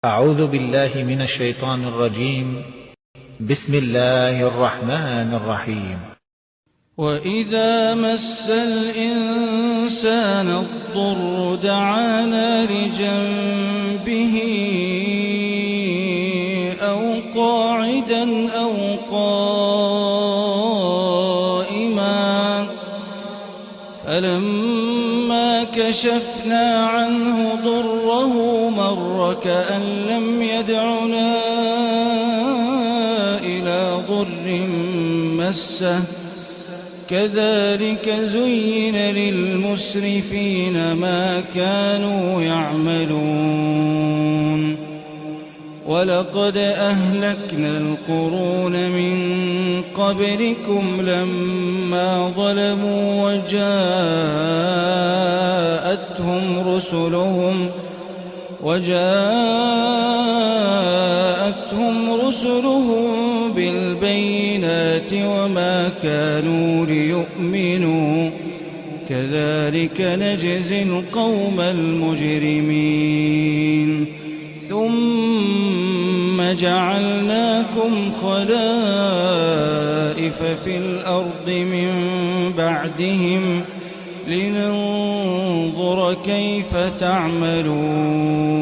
أعوذ بالله من الشيطان الرجيم. بسم الله الرحمن الرحيم. وإذا مس الإنسان الضر دعانا لجنبه أو قاعدا أو قائما فلما كشفنا عنه ضره مر كأن لم يدعنا إلى ضر مسه كذلك زين للمسرفين ما كانوا يعملون ولقد أهلكنا القرون من قبلكم لما ظلموا وجاءتهم رسلهم بالبينات وما كانوا ليؤمنوا كذلك نجزي القوم المجرمين ثم جعلناكم خلائف في الأرض من بعدهم لننظر كيف تعملون